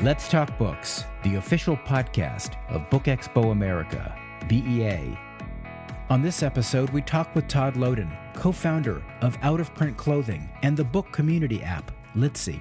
Let's Talk Books, the official podcast of BookExpo America, BEA. On this episode, we talk with Todd Lawton, co-founder of out-of-print clothing and the book community app, Litzy.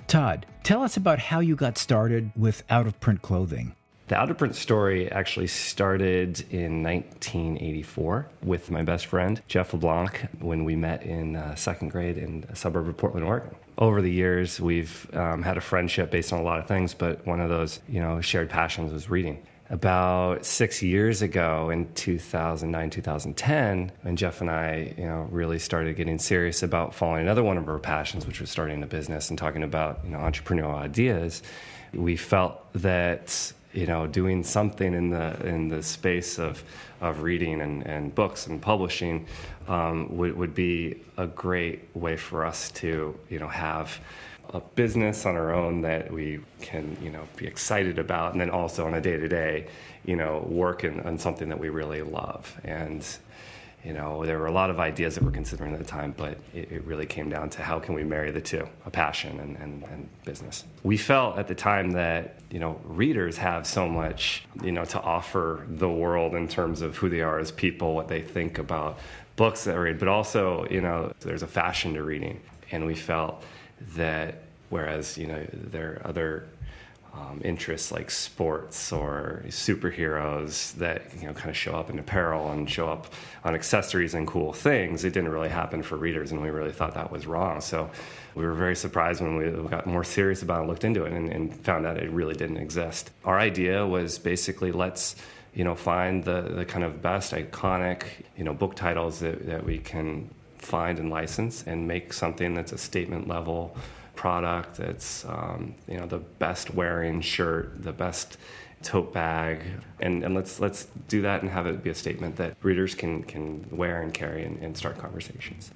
Todd, tell us about how you got started with out-of-print clothing. The out-of-print story actually started in 1984 with my best friend, Jeff LeBlanc, when we met in second grade in a suburb of Portland, Oregon. Over the years, we've had a friendship based on a lot of things, but one of those, shared passions was reading. About 6 years ago in 2009, 2010, when Jeff and I, really started getting serious about following another one of our passions, which was starting a business and talking about, entrepreneurial ideas, we felt that doing something in the space of reading and books and publishing would be a great way for us to have a business on our own that we can be excited about, and then also on a day-to-day work on something that we really love. And there were a lot of ideas that we're considering at the time, but it really came down to how can we marry the two, a passion and business. We felt at the time that, readers have so much, to offer the world in terms of who they are as people, what they think about books that they read, but also, there's a fashion to reading. And we felt that whereas, there are other interests like sports or superheroes that kind of show up in apparel and show up on accessories and cool things, it didn't really happen for readers, and we really thought that was wrong. So we were very surprised when we got more serious about it and looked into it and found out it really didn't exist. Our idea was basically let's find the kind of best iconic book titles that we can find and license and make something that's a statement level product that's the best wearing shirt, the best tote bag, and let's do that and have it be a statement that readers can wear and carry and start conversations.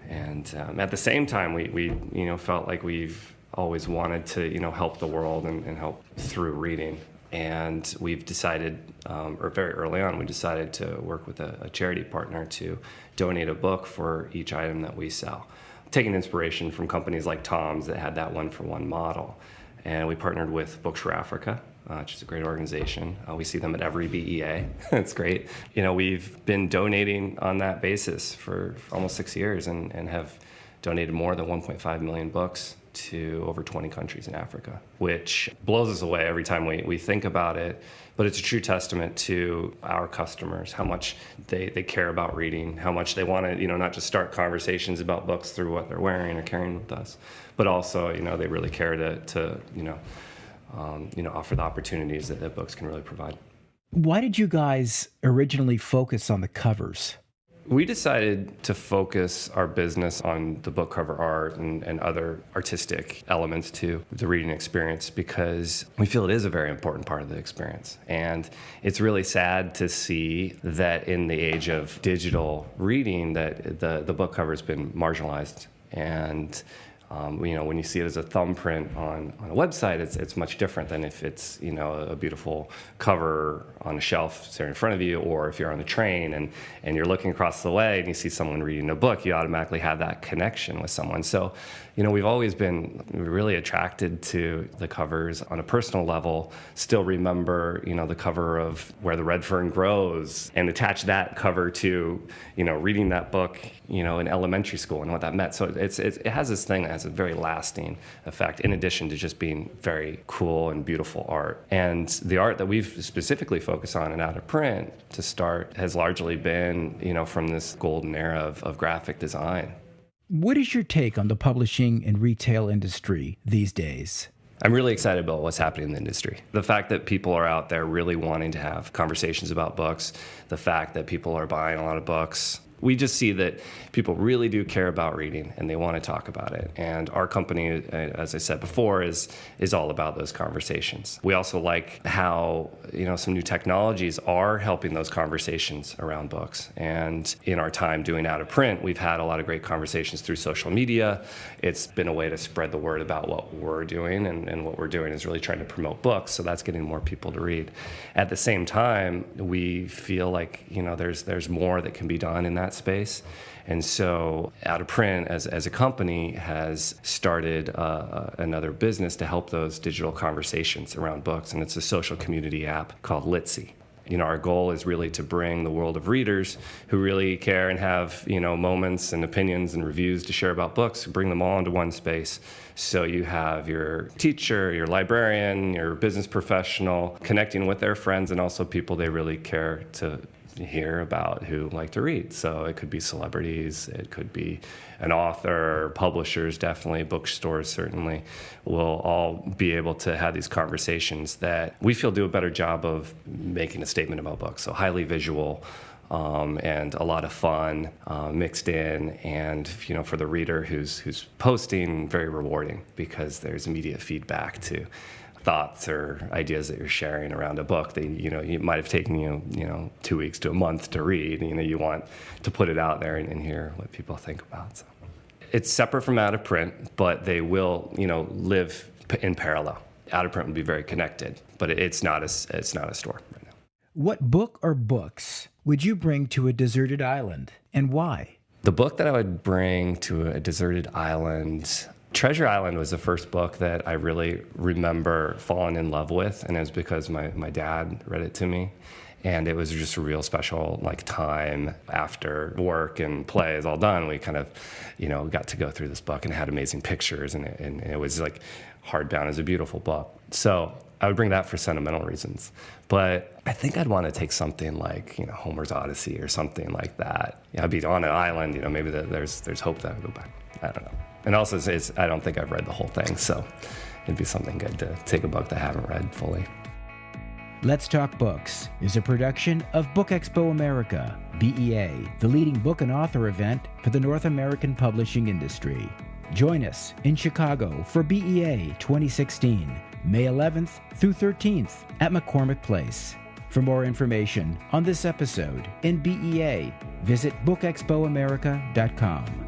And at the same time, we felt like we've always wanted to help the world and help through reading. And we've decided, or very early on, we decided to work with a charity partner to donate a book for each item that we sell, taking inspiration from companies like Tom's that had that one-for-one model. And we partnered with Books for Africa, which is a great organization. We see them at every BEA. It's great. We've been donating on that basis for almost 6 years and have donated more than 1.5 million books to over 20 countries in Africa, which blows us away every time we think about it. But it's a true testament to our customers, how much they care about reading, how much they want to, not just start conversations about books through what they're wearing or carrying with us, but also, they really care to offer the opportunities that books can really provide. Why did you guys originally focus on the covers? We decided to focus our business on the book cover art and other artistic elements to the reading experience because we feel it is a very important part of the experience. And it's really sad to see that in the age of digital reading that the book cover has been marginalized. And when you see it as a thumbprint on a website, it's much different than if it's a beautiful cover on a shelf sitting in front of you, or if you're on the train and you're looking across the way and you see someone reading a book, you automatically have that connection with someone. So we've always been really attracted to the covers on a personal level. Still remember the cover of Where the Red Fern Grows, and attach that cover to reading that book in elementary school and what that meant. So it has this thing that has a very lasting effect, in addition to just being very cool and beautiful art. And the art that we've specifically focused on in out of print to start has largely been from this golden era of graphic design. What is your take on the publishing and retail industry these days? I'm really excited about what's happening in the industry. The fact that people are out there really wanting to have conversations about books, the fact that people are buying a lot of books. We just see that people really do care about reading and they want to talk about it. And our company, as I said before, is all about those conversations. We also like how, some new technologies are helping those conversations around books. And in our time doing out of print, we've had a lot of great conversations through social media. It's been a way to spread the word about what we're doing, and what we're doing is really trying to promote books. So that's getting more people to read. At the same time, we feel like, there's more that can be done in that that space. And so Out of Print, as a company, has started another business to help those digital conversations around books, and it's a social community app called Litzy. Our goal is really to bring the world of readers who really care and have, moments and opinions and reviews to share about books, bring them all into one space. So you have your teacher, your librarian, your business professional connecting with their friends and also people they really care to hear about who like to read. So it could be celebrities, it could be an author, publishers, definitely, bookstores certainly, will all be able to have these conversations that we feel do a better job of making a statement about books. So highly visual, and a lot of fun mixed in, and for the reader who's posting, very rewarding because there's immediate feedback to thoughts or ideas that you're sharing around a book that you might have taken you 2 weeks to a month to read. You want to put it out there and hear what people think about. So it's separate from Out of Print, but they will live in parallel. Out of Print would be very connected, but it's not a store right now. What book or books would you bring to a deserted island, and why? The book that I would bring to a deserted island, Treasure Island, was the first book that I really remember falling in love with, and it was because my dad read it to me, and it was just a real special time after work and play is all done. We kind of, got to go through this book, and it had amazing pictures, and it was hardbound. It was a beautiful book. So I would bring that for sentimental reasons, but I think I'd want to take something like Homer's Odyssey or something like that. I'd be on an island. Maybe there's hope that I would go back. I don't know. And also, I don't think I've read the whole thing, so it'd be something good to take a book that I haven't read fully. Let's Talk Books is a production of BookExpo America, BEA, the leading book and author event for the North American publishing industry. Join us in Chicago for BEA 2016, May 11th through 13th at McCormick Place. For more information on this episode in BEA, visit bookexpoamerica.com.